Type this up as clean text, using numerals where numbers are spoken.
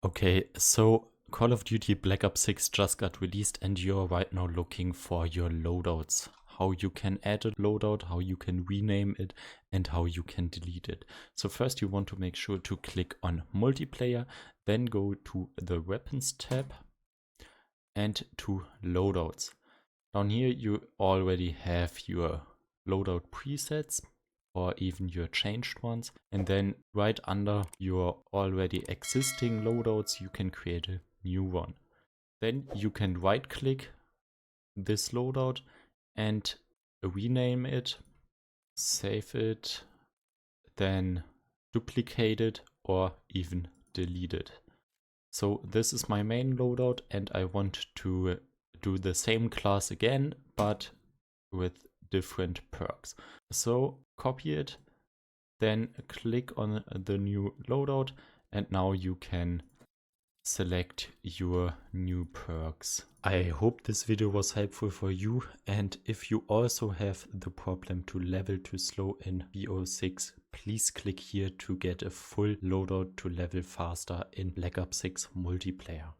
Okay, so Call of Duty Black Ops 6 just got released and you're right now looking for your loadouts. How you can add a loadout, how you can rename it, and how you can delete it. So first you want to make sure to click on multiplayer, then go to the weapons tab and to loadouts. Down here you already have your loadout presets or even your changed ones, and then right under your already existing loadouts you can create a new one. Then you can right click this loadout and rename it, save it, then duplicate it or even delete it. So this is my main loadout and I want to do the same class again but with different perks. So copy it, then click on the new loadout, and now you can select your new perks. I hope this video was helpful for you, and if you also have the problem to level too slow in BO6, please click here to get a full loadout to level faster in Black Ops 6 multiplayer.